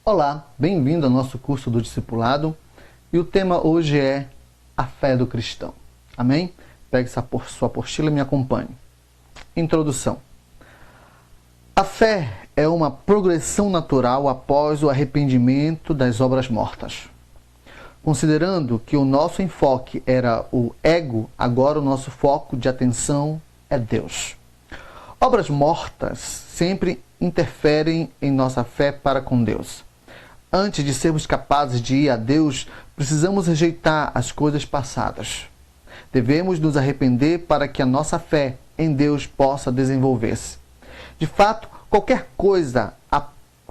Olá, bem-vindo ao nosso curso do discipulado e o tema hoje é a fé do cristão. Amém? Pegue sua apostila e me acompanhe. Introdução. A fé é uma progressão natural após o arrependimento das obras mortas. Considerando que o nosso enfoque era o ego, agora o nosso foco de atenção é Deus. Obras mortas sempre interferem em nossa fé para com Deus. Antes de sermos capazes de ir a Deus, precisamos rejeitar as coisas passadas. Devemos nos arrepender para que a nossa fé em Deus possa desenvolver-se. De fato, qualquer coisa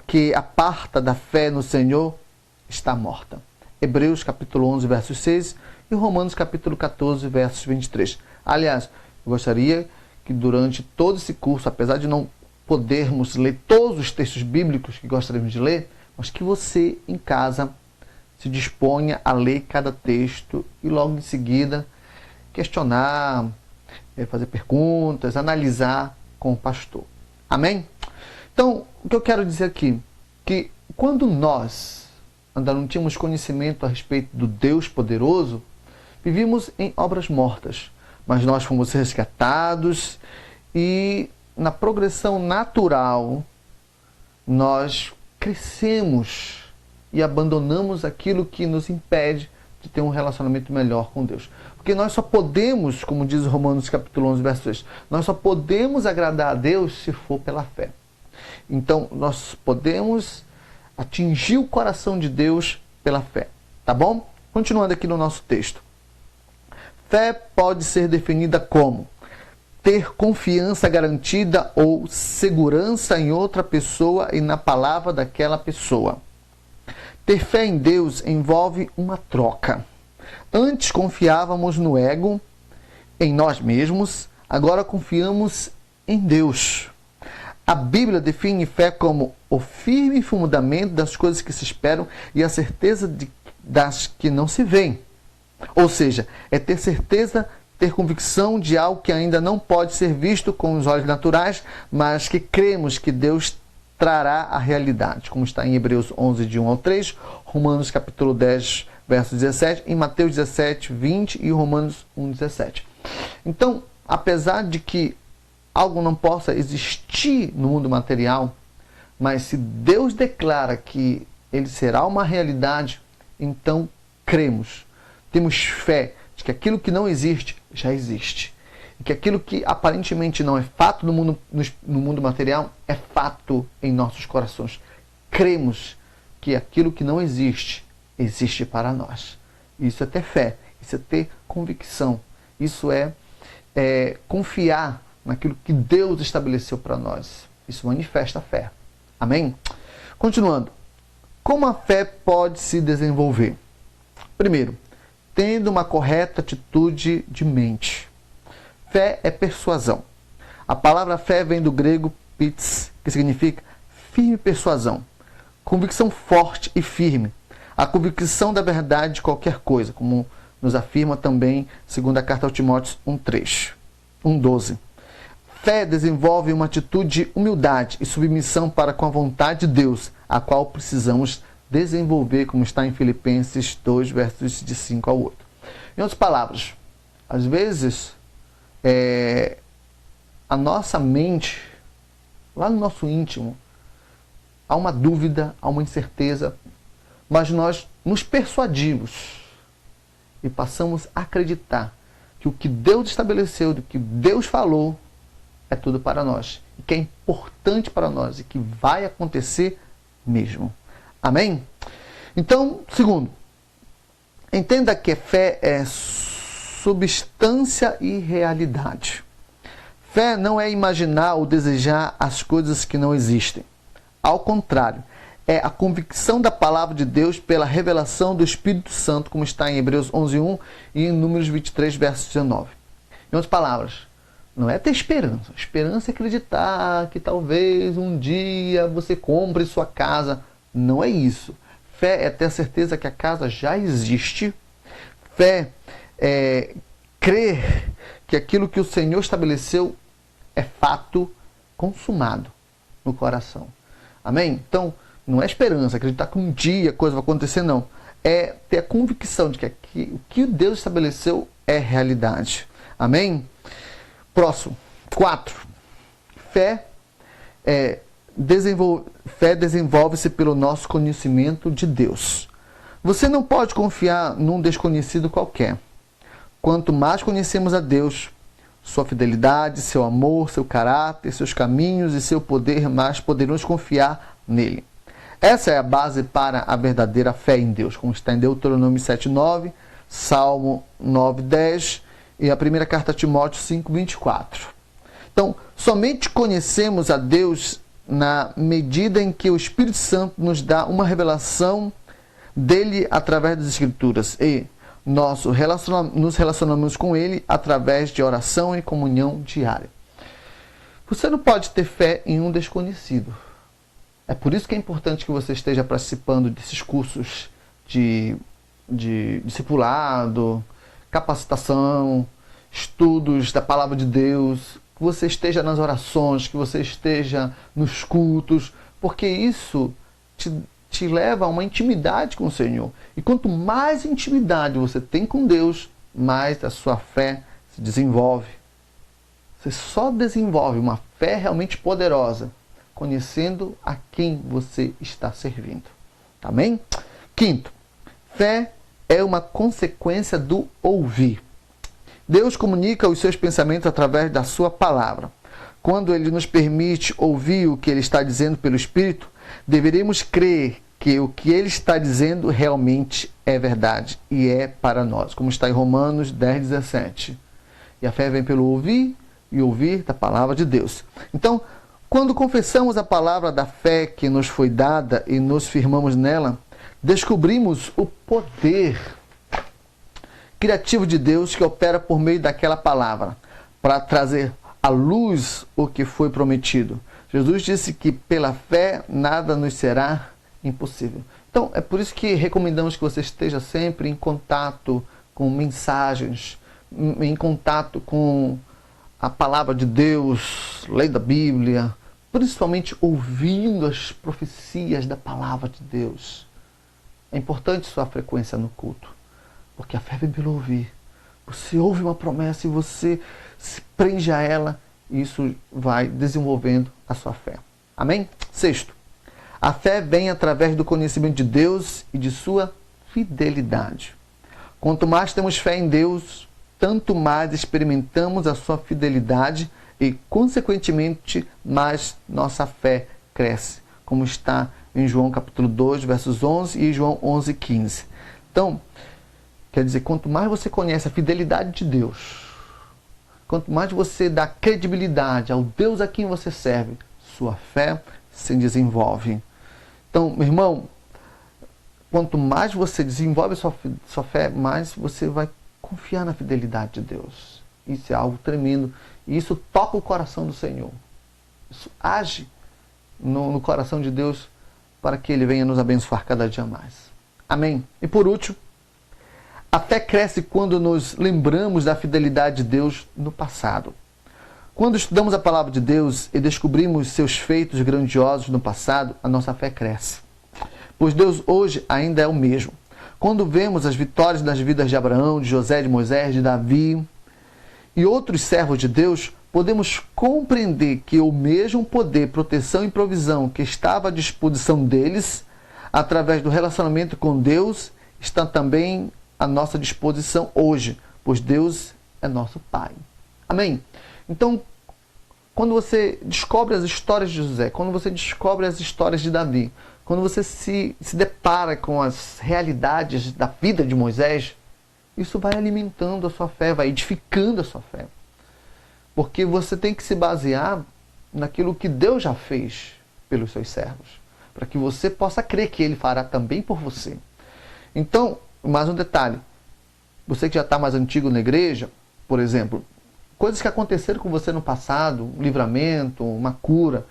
que aparta da fé no Senhor está morta. Hebreus capítulo 11, versos 6 e Romanos capítulo 14, versos 23. Aliás, eu gostaria que durante todo esse curso, apesar de não podermos ler todos os textos bíblicos que gostaríamos de ler, mas que você em casa se disponha a ler cada texto e logo em seguida questionar, fazer perguntas, analisar com o pastor. Amém? Então, o que eu quero dizer aqui, que quando nós ainda não tínhamos conhecimento a respeito do Deus poderoso, vivíamos em obras mortas, mas nós fomos resgatados e na progressão natural nós crescemos e abandonamos aquilo que nos impede de ter um relacionamento melhor com Deus. Porque nós só podemos, como diz Romanos capítulo 11, verso 6, nós só podemos agradar a Deus se for pela fé. Então, nós podemos atingir o coração de Deus pela fé. Tá bom? Continuando aqui no nosso texto. Fé pode ser definida como ter confiança garantida ou segurança em outra pessoa e na palavra daquela pessoa. Ter fé em Deus envolve uma troca. Antes confiávamos no ego, em nós mesmos, agora confiamos em Deus. A Bíblia define fé como o firme fundamento das coisas que se esperam e a certeza das que não se veem. Ou seja, é ter certeza, ter convicção de algo que ainda não pode ser visto com os olhos naturais, mas que cremos que Deus trará a realidade, como está em Hebreus 11, de 1 ao 3, Romanos capítulo 10, verso 17, em Mateus 17, 20 e Romanos 1, 17. Então, apesar de que algo não possa existir no mundo material, mas se Deus declara que ele será uma realidade, então cremos, temos fé de que aquilo que não existe, já existe. E que aquilo que aparentemente não é fato no mundo material, é fato em nossos corações. Cremos que aquilo que não existe, existe para nós. Isso é ter fé, isso é ter convicção, isso é confiar naquilo que Deus estabeleceu para nós. Isso manifesta a fé. Amém? Continuando. Como a fé pode se desenvolver? Primeiro, tendo uma correta atitude de mente. Fé é persuasão. A palavra fé vem do grego pits, que significa firme persuasão. Convicção forte e firme. A convicção da verdade de qualquer coisa, como nos afirma também segundo a carta aos Timóteos 1:12. Fé desenvolve uma atitude de humildade e submissão para com a vontade de Deus, a qual precisamos desenvolver, como está em Filipenses 2, versos de 5 ao 8. Em outras palavras, às vezes, a nossa mente, lá no nosso íntimo, há uma dúvida, há uma incerteza, mas nós nos persuadimos e passamos a acreditar que o que Deus estabeleceu, o que Deus falou, é tudo para nós, e que é importante para nós e que vai acontecer mesmo. Amém? Então, segundo, entenda que fé é substância e realidade. Fé não é imaginar ou desejar as coisas que não existem. Ao contrário, é a convicção da palavra de Deus pela revelação do Espírito Santo, como está em Hebreus 11:1 e em Números 23, verso 19. Em outras palavras, não é ter esperança. Esperança é acreditar que talvez um dia você compre sua casa. Não é isso. Fé é ter a certeza que a casa já existe. Fé é crer que aquilo que o Senhor estabeleceu é fato consumado no coração. Amém? Então, Não é esperança, acreditar que um dia a coisa vai acontecer, não. É ter a convicção de que o que Deus estabeleceu é realidade. Amém? Próximo. 4. Fé desenvolve-se pelo nosso conhecimento de Deus. Você não pode confiar num desconhecido qualquer. Quanto mais conhecemos a Deus, sua fidelidade, seu amor, seu caráter, seus caminhos e seu poder, mais poderemos confiar nele. Essa é a base para a verdadeira fé em Deus, como está em Deuteronômio 7:9, Salmo 9:10 e a primeira carta a Timóteo 5:24. Então, somente conhecemos a Deus na medida em que o Espírito Santo nos dá uma revelação dele através das Escrituras e nos relacionamos com ele através de oração e comunhão diária. Você não pode ter fé em um desconhecido. É por isso que é importante que você esteja participando desses cursos de discipulado, capacitação, estudos da Palavra de Deus, que você esteja nas orações, que você esteja nos cultos, porque isso te leva a uma intimidade com o Senhor. E quanto mais intimidade você tem com Deus, mais a sua fé se desenvolve. Você só desenvolve uma fé realmente poderosa conhecendo a quem você está servindo. Amém? 5. Fé é uma consequência do ouvir. Deus comunica os seus pensamentos através da sua palavra. Quando Ele nos permite ouvir o que Ele está dizendo pelo Espírito, deveremos crer que o que Ele está dizendo realmente é verdade e é para nós, como está em Romanos 10:17. E a fé vem pelo ouvir e ouvir da palavra de Deus. Então, quando confessamos a palavra da fé que nos foi dada e nos firmamos nela, descobrimos o poder criativo de Deus que opera por meio daquela palavra para trazer à luz o que foi prometido. Jesus disse que pela fé nada nos será impossível. Então, é por isso que recomendamos que você esteja sempre em contato com mensagens, em contato com a palavra de Deus, lei da Bíblia, principalmente ouvindo as profecias da palavra de Deus. É importante sua frequência no culto, porque a fé vem pelo ouvir. Você ouve uma promessa e você se prende a ela, e isso vai desenvolvendo a sua fé. Amém? 6. A fé vem através do conhecimento de Deus e de sua fidelidade. Quanto mais temos fé em Deus, tanto mais experimentamos a sua fidelidade e, consequentemente, mais nossa fé cresce, como está em João capítulo 2, versos 11 e João 11:15. Então, quer dizer, quanto mais você conhece a fidelidade de Deus, quanto mais você dá credibilidade ao Deus a quem você serve, sua fé se desenvolve. Então, meu irmão, quanto mais você desenvolve sua fé, mais você vai confiar na fidelidade de Deus. Isso é algo tremendo. E isso toca o coração do Senhor. Isso age no coração de Deus para que Ele venha nos abençoar cada dia mais. Amém? E por último, a fé cresce quando nos lembramos da fidelidade de Deus no passado. Quando estudamos a palavra de Deus e descobrimos seus feitos grandiosos no passado, a nossa fé cresce. Pois Deus hoje ainda é o mesmo. Quando vemos as vitórias nas vidas de Abraão, de José, de Moisés, de Davi e outros servos de Deus, podemos compreender que o mesmo poder, proteção e provisão que estava à disposição deles, através do relacionamento com Deus, está também à nossa disposição hoje, pois Deus é nosso Pai. Amém? Então, quando você descobre as histórias de José, quando você descobre as histórias de Davi, quando você se depara com as realidades da vida de Moisés, isso vai alimentando a sua fé, vai edificando a sua fé. Porque você tem que se basear naquilo que Deus já fez pelos seus servos, para que você possa crer que Ele fará também por você. Então, mais um detalhe. Você que já está mais antigo na igreja, por exemplo, coisas que aconteceram com você no passado, um livramento, uma cura,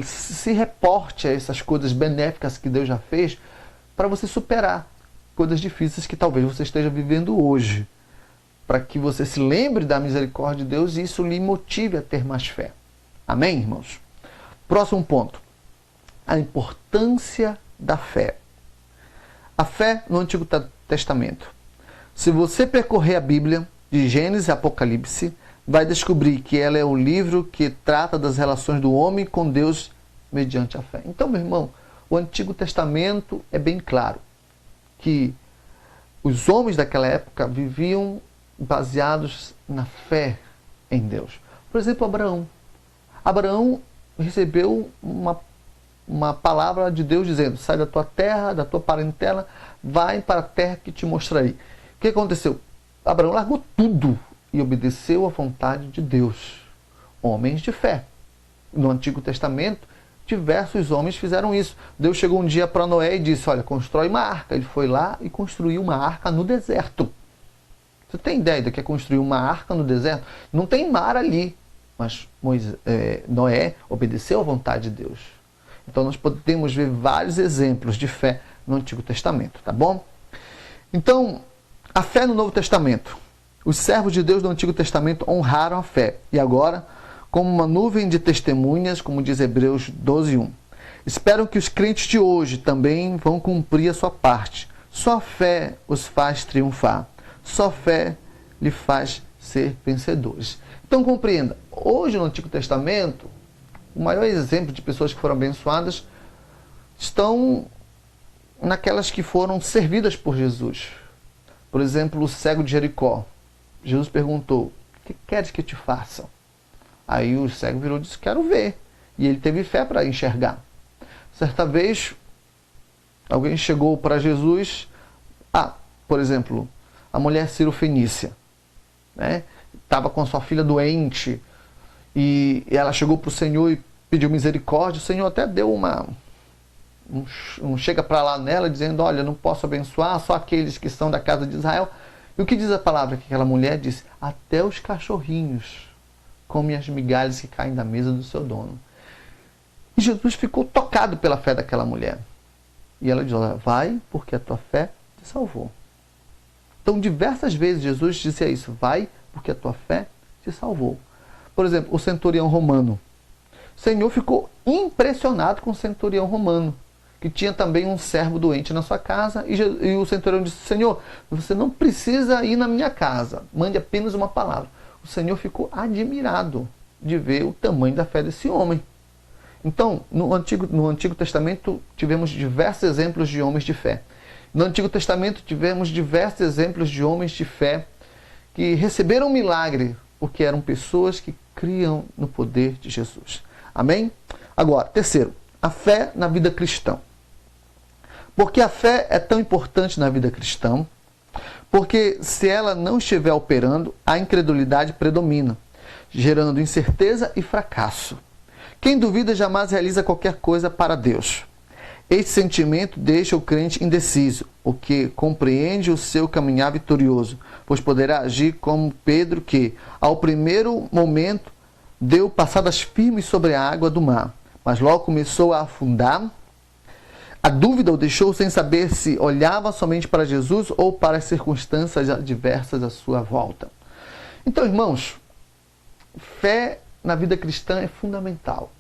se reporte a essas coisas benéficas que Deus já fez para você superar coisas difíceis que talvez você esteja vivendo hoje. Para que você se lembre da misericórdia de Deus e isso lhe motive a ter mais fé. Amém, irmãos? Próximo ponto. a importância da fé. A fé no Antigo Testamento. Se você percorrer a Bíblia, de Gênesis a Apocalipse, vai descobrir que ela é o livro que trata das relações do homem com Deus mediante a fé. Então, meu irmão, o Antigo Testamento é bem claro que os homens daquela época viviam baseados na fé em Deus. Por exemplo, Abraão. Abraão recebeu uma palavra de Deus dizendo: sai da tua terra, da tua parentela, vai para a terra que te mostrarei. O que aconteceu? Abraão largou tudo e obedeceu à vontade de Deus. Homens de fé. No Antigo Testamento, diversos homens fizeram isso. Deus chegou um dia para Noé e disse: olha, constrói uma arca. Ele foi lá e construiu uma arca no deserto. Você tem ideia do que é construir uma arca no deserto? Não tem mar ali. Mas Noé obedeceu à vontade de Deus. Então nós podemos ver vários exemplos de fé no Antigo Testamento, tá bom? Então, a fé no Novo Testamento. Os servos de Deus do Antigo Testamento honraram a fé. E agora, como uma nuvem de testemunhas, como diz Hebreus 12:1. Espero que os crentes de hoje também vão cumprir a sua parte. Só a fé os faz triunfar. Só a fé lhe faz ser vencedores. Então compreenda, hoje no Antigo Testamento, o maior exemplo de pessoas que foram abençoadas estão naquelas que foram servidas por Jesus. Por exemplo, o cego de Jericó. Jesus perguntou: o que queres que te faça? Aí o cego virou e disse: quero ver. E ele teve fé para enxergar. Certa vez, alguém chegou para Jesus, por exemplo, a mulher Cirofenícia, né? Estava com a sua filha doente e ela chegou para o Senhor e pediu misericórdia. O Senhor até deu um chega para lá nela, dizendo: olha, não posso abençoar só aqueles que são da casa de Israel. E o que diz a palavra? Que aquela mulher disse: até os cachorrinhos comem as migalhas que caem da mesa do seu dono. E Jesus ficou tocado pela fé daquela mulher. E ela diz: olha, vai, porque a tua fé te salvou. Então, diversas vezes Jesus dizia isso: vai, porque a tua fé te salvou. Por exemplo, o centurião romano. O Senhor ficou impressionado com o centurião romano, que tinha também um servo doente na sua casa, e o centurião disse: Senhor, você não precisa ir na minha casa, mande apenas uma palavra. O Senhor ficou admirado de ver o tamanho da fé desse homem. Então, no Antigo Testamento, tivemos diversos exemplos de homens de fé. No Antigo Testamento, tivemos diversos exemplos de homens de fé que receberam um milagre, porque eram pessoas que criam no poder de Jesus. Amém? Agora, terceiro, a fé na vida cristã. Por que a fé é tão importante na vida cristã? Porque se ela não estiver operando, a incredulidade predomina, gerando incerteza e fracasso. Quem duvida jamais realiza qualquer coisa para Deus. Este sentimento deixa o crente indeciso, o que compreende o seu caminhar vitorioso, pois poderá agir como Pedro que, ao primeiro momento, deu passadas firmes sobre a água do mar, mas logo começou a afundar. A dúvida o deixou sem saber se olhava somente para Jesus ou para as circunstâncias adversas à sua volta. Então, irmãos, fé na vida cristã é fundamental.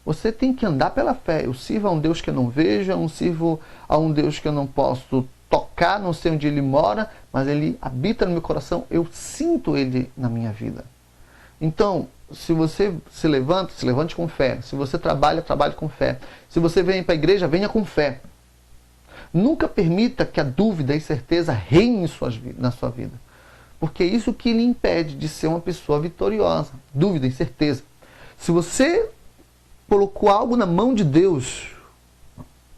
Você tem que andar pela fé. Eu sirvo a um Deus que eu não vejo, eu sirvo a um Deus que eu não posso tocar, não sei onde Ele mora, mas Ele habita no meu coração, eu sinto Ele na minha vida. Então, se você se levante com fé. Se você trabalha, trabalhe com fé. Se você vem para a igreja, venha com fé. Nunca permita que a dúvida e a incerteza reine na sua vida. Porque é isso que lhe impede de ser uma pessoa vitoriosa. Dúvida, incerteza. Se você colocou algo na mão de Deus,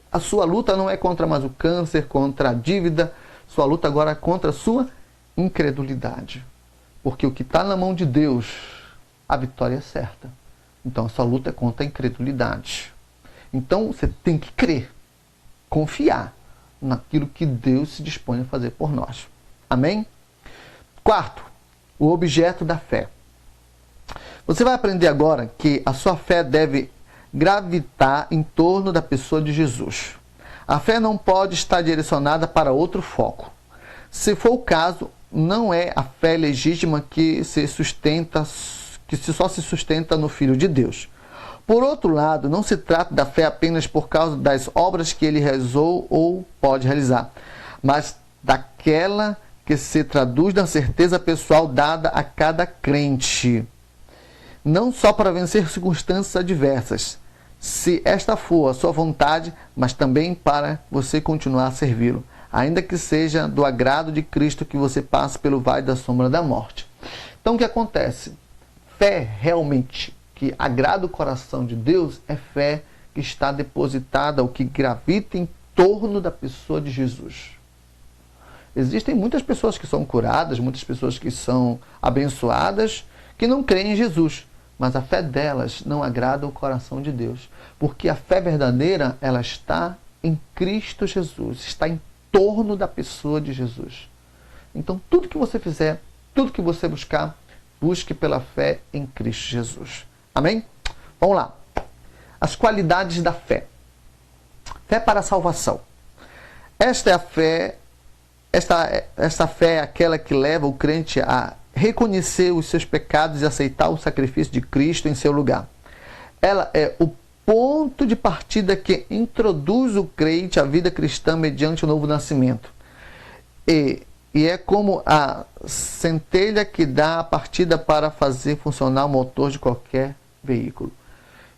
a sua luta não é contra mais o câncer, contra a dívida. Sua luta agora é contra a sua incredulidade. Porque o que está na mão de Deus, a vitória é certa. Então a sua luta é contra a incredulidade. Então você tem que crer, confiar naquilo que Deus se dispõe a fazer por nós. Amém? Quarto, o objeto da fé. Você vai aprender agora que a sua fé deve gravitar em torno da pessoa de Jesus. A fé não pode estar direcionada para outro foco. Se for o caso, não é a fé legítima que só se sustenta no Filho de Deus. Por outro lado, não se trata da fé apenas por causa das obras que ele realizou ou pode realizar, mas daquela que se traduz na certeza pessoal dada a cada crente. Não só para vencer circunstâncias adversas, se esta for a sua vontade, mas também para você continuar a servi-lo, ainda que seja do agrado de Cristo que você passe pelo vale da sombra da morte. Então o que acontece? Fé realmente que agrada o coração de Deus é fé que está depositada, ou que gravita em torno da pessoa de Jesus. Existem muitas pessoas que são curadas, muitas pessoas que são abençoadas, que não creem em Jesus, mas a fé delas não agrada o coração de Deus, porque a fé verdadeira, ela está em Cristo Jesus, está em torno da pessoa de Jesus. Então, tudo que você fizer, tudo que você buscar, busque pela fé em Cristo Jesus. Amém? Vamos lá. As qualidades da fé. Fé para a salvação. Esta é a fé, esta fé é aquela que leva o crente a reconhecer os seus pecados e aceitar o sacrifício de Cristo em seu lugar. Ela é o ponto de partida que introduz o crente à vida cristã mediante o novo nascimento. E é como a centelha que dá a partida para fazer funcionar o motor de qualquer veículo.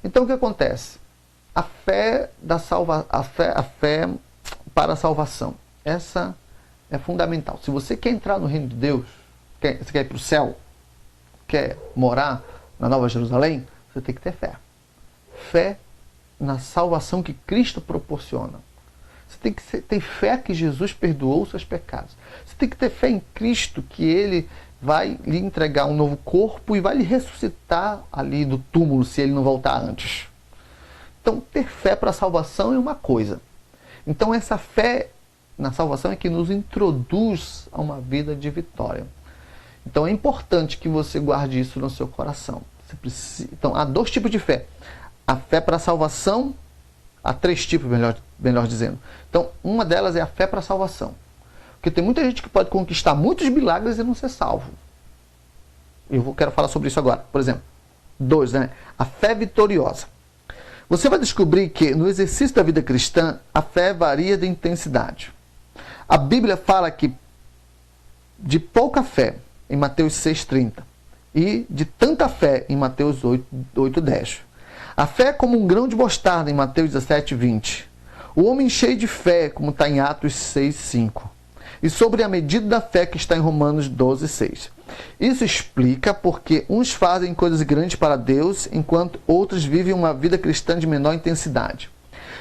Então o que acontece? A fé para a salvação. Essa é fundamental. Se você quer entrar no reino de Deus, você quer ir para o céu, quer morar na Nova Jerusalém, você tem que ter fé. Fé na salvação que Cristo proporciona. Você tem que ter fé que Jesus perdoou os seus pecados. Você tem que ter fé em Cristo, que Ele vai lhe entregar um novo corpo e vai lhe ressuscitar ali do túmulo, se Ele não voltar antes. Então, ter fé para a salvação é uma coisa. Então, essa fé na salvação é que nos introduz a uma vida de vitória. Então, é importante que você guarde isso no seu coração. Então, há dois tipos de fé. A fé para a salvação, há três tipos, melhor dizendo. Então, uma delas é a fé para a salvação. Porque tem muita gente que pode conquistar muitos milagres e não ser salvo. Quero falar sobre isso agora. Por exemplo, a fé vitoriosa. Você vai descobrir que no exercício da vida cristã, a fé varia de intensidade. A Bíblia fala que de pouca fé, em Mateus 6,30, e de tanta fé, em Mateus 8,10. A fé é como um grão de mostarda, em Mateus 17,20. O homem cheio de fé, como está em Atos 6,5. E sobre a medida da fé, que está em Romanos 12,6. Isso explica porque uns fazem coisas grandes para Deus, enquanto outros vivem uma vida cristã de menor intensidade.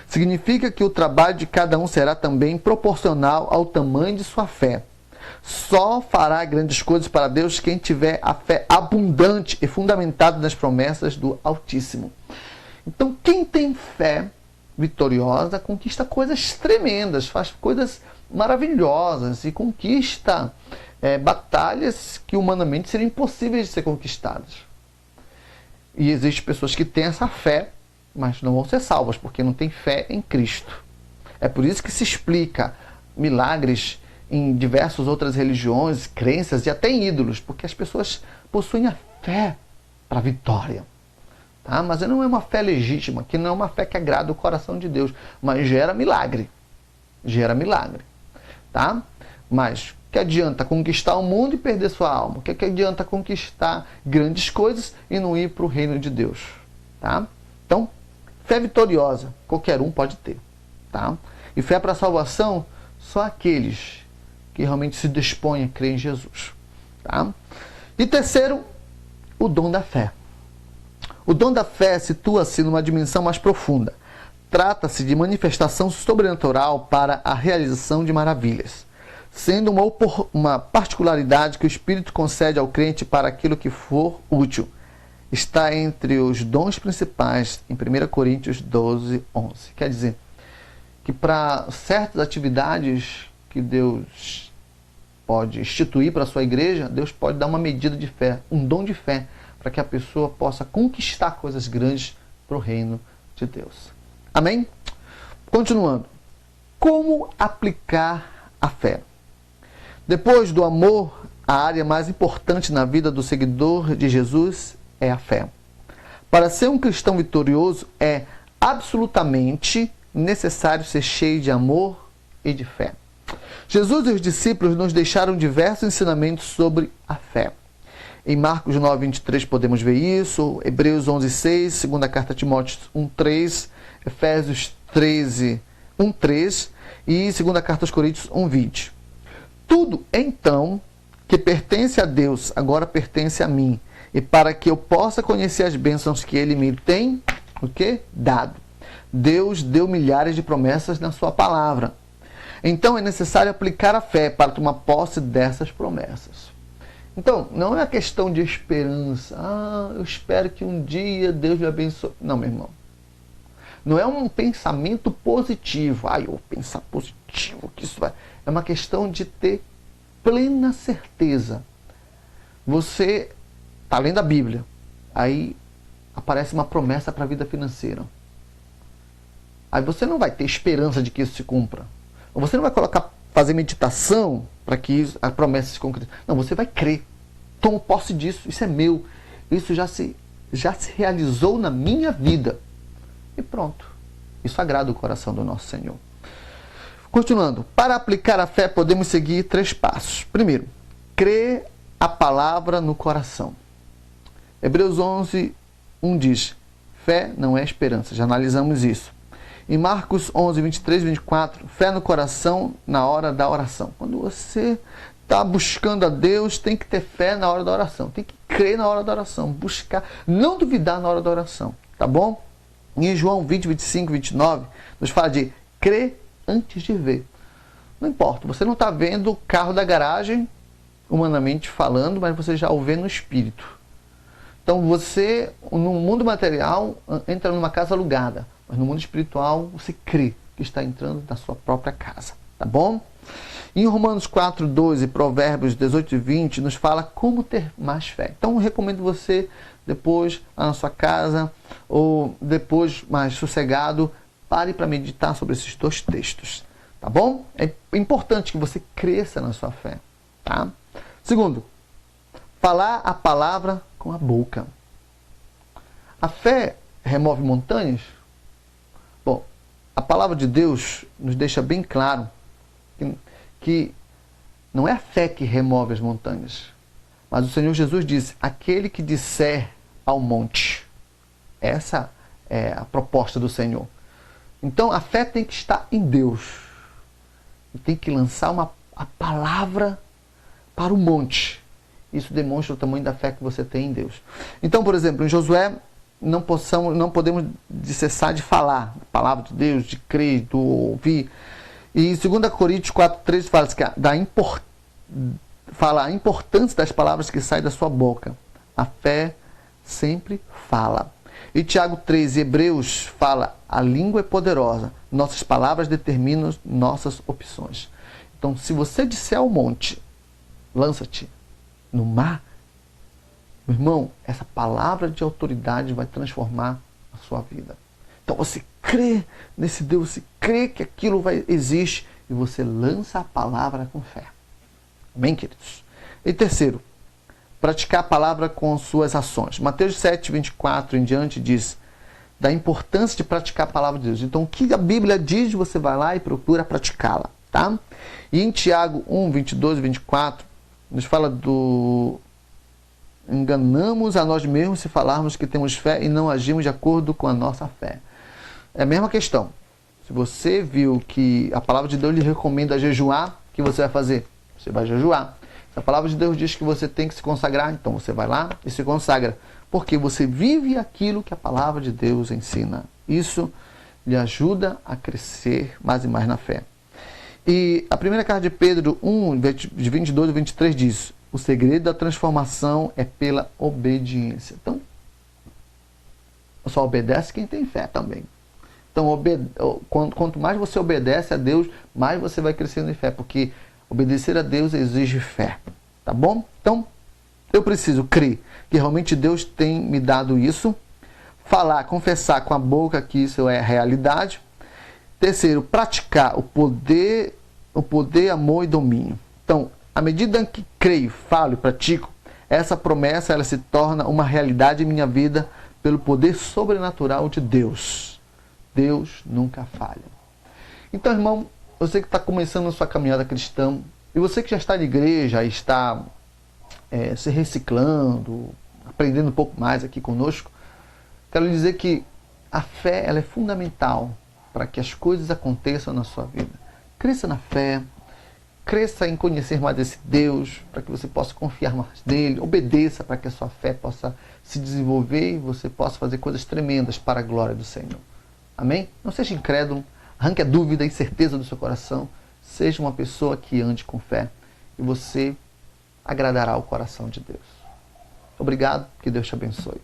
Significa que o trabalho de cada um será também proporcional ao tamanho de sua fé. Só fará grandes coisas para Deus quem tiver a fé abundante e fundamentada nas promessas do Altíssimo. Então, quem tem fé vitoriosa conquista coisas tremendas, faz coisas maravilhosas e conquista batalhas que humanamente seriam impossíveis de ser conquistadas. E existem pessoas que têm essa fé, mas não vão ser salvas, porque não têm fé em Cristo. É por isso que se explica milagres em diversas outras religiões, crenças e até em ídolos, porque as pessoas possuem a fé para a vitória. Tá? Mas não é uma fé legítima, que não é uma fé que agrada o coração de Deus, mas gera milagre. Gera milagre. Tá? Mas que adianta conquistar o mundo e perder sua alma? O que adianta conquistar grandes coisas e não ir para o reino de Deus? Tá? Então, fé vitoriosa, qualquer um pode ter. Tá? E fé para a salvação, só aqueles que realmente se dispõem a crer em Jesus. Tá? E terceiro, o dom da fé. O dom da fé situa-se numa dimensão mais profunda. Trata-se de manifestação sobrenatural para a realização de maravilhas, sendo uma particularidade que o Espírito concede ao crente para aquilo que for útil. Está entre os dons principais em 1 Coríntios 12:11. Quer dizer, que para certas atividades que Deus pode instituir para a sua igreja, Deus pode dar uma medida de fé, um dom de fé, para que a pessoa possa conquistar coisas grandes para o reino de Deus. Amém? Continuando. Como aplicar a fé? Depois do amor, a área mais importante na vida do seguidor de Jesus é a fé. Para ser um cristão vitorioso é absolutamente necessário ser cheio de amor e de fé. Jesus e os discípulos nos deixaram diversos ensinamentos sobre a fé. Em Marcos 9, 23 podemos ver isso, Hebreus 11, 6, segunda carta a Timóteo 1, 3, Efésios 13, 1, 3 e segunda carta aos Coríntios 1, 20. Tudo, então, que pertence a Deus, agora pertence a mim. E para que eu possa conhecer as bênçãos que Ele me tem, o quê? Dado. Deus deu milhares de promessas na sua palavra. Então é necessário aplicar a fé para tomar posse dessas promessas. Então, não é a questão de esperança. Eu espero que um dia Deus me abençoe. Não, meu irmão. Não é um pensamento positivo. Eu vou pensar positivo, que isso vai... É uma questão de ter plena certeza. Você está lendo a Bíblia, aí aparece uma promessa para a vida financeira. Aí você não vai ter esperança de que isso se cumpra. Ou você não vai fazer meditação para que a promessa se concretize. Não, você vai crer. Tomo posse disso, isso é meu. Isso já se realizou na minha vida. E pronto. Isso agrada o coração do nosso Senhor. Continuando. Para aplicar a fé, podemos seguir 3 passos. Primeiro, crer a palavra no coração. Hebreus 11, 1 diz, fé não é esperança. Já analisamos isso. Em Marcos 11, 23 e 24, fé no coração na hora da oração. Quando você está buscando a Deus, tem que ter fé na hora da oração. Tem que crer na hora da oração. Buscar, não duvidar na hora da oração. Tá bom? E em João 20, 25 e 29, nos fala de crer antes de ver. Não importa, você não está vendo o carro da garagem, humanamente falando, mas você já o vê no espírito. Então você, no mundo material, entra numa casa alugada. Mas no mundo espiritual, você crê que está entrando na sua própria casa. Tá bom? Em Romanos 4, 12, Provérbios 18 e 20, nos fala como ter mais fé. Então, eu recomendo você, depois, lá na sua casa, ou depois, mais sossegado, pare para meditar sobre esses 2 textos. Tá bom? É importante que você cresça na sua fé. Tá? Segundo, falar a palavra com a boca. A fé remove montanhas? Bom, a palavra de Deus nos deixa bem claro que não é a fé que remove as montanhas, mas o Senhor Jesus disse, aquele que disser ao monte. Essa é a proposta do Senhor. Então a fé tem que estar em Deus. E tem que lançar a palavra para o monte. Isso demonstra o tamanho da fé que você tem em Deus. Então, por exemplo, em Josué, não podemos cessar de falar a palavra de Deus, de crer, de ouvir. E em 2 Coríntios 4:3 fala a importância das palavras que saem da sua boca. A fé sempre fala. E Tiago 3, Hebreus fala, a língua é poderosa, nossas palavras determinam nossas opções. Então, se você disser ao monte, lança-te no mar, meu irmão, essa palavra de autoridade vai transformar a sua vida. Então você crê nesse Deus, você crê que aquilo existe e você lança a palavra com fé. Amém, queridos? E terceiro, praticar a palavra com suas ações. Mateus 7, 24 em diante diz da importância de praticar a palavra de Deus. Então o que a Bíblia diz, você vai lá e procura praticá-la. Tá? E em Tiago 1, 22 e 24, nos fala do... enganamos a nós mesmos se falarmos que temos fé e não agimos de acordo com a nossa fé. É a mesma questão. Se você viu que a palavra de Deus lhe recomenda jejuar, o que você vai fazer? Você vai jejuar. Se a palavra de Deus diz que você tem que se consagrar, então você vai lá e se consagra. Porque você vive aquilo que a palavra de Deus ensina. Isso lhe ajuda a crescer mais e mais na fé. E a primeira carta de Pedro 1, de 22 e 23 diz, o segredo da transformação é pela obediência. Então, só obedece quem tem fé também. Então, quanto mais você obedece a Deus, mais você vai crescendo em fé, porque obedecer a Deus exige fé. Tá bom? Então, eu preciso crer que realmente Deus tem me dado isso. Falar, confessar com a boca que isso é realidade. Terceiro, praticar o poder, amor e domínio. Então, à medida que creio, falo e pratico, essa promessa ela se torna uma realidade em minha vida pelo poder sobrenatural de Deus. Deus nunca falha. Então, irmão, você que está começando a sua caminhada cristã, e você que já está de igreja, está se reciclando, aprendendo um pouco mais aqui conosco, quero lhe dizer que a fé ela é fundamental para que as coisas aconteçam na sua vida. Cresça na fé, cresça em conhecer mais esse Deus, para que você possa confiar mais nele, obedeça para que a sua fé possa se desenvolver e você possa fazer coisas tremendas para a glória do Senhor. Amém? Não seja incrédulo, arranque a dúvida e incerteza do seu coração, seja uma pessoa que ande com fé e você agradará o coração de Deus. Obrigado, que Deus te abençoe.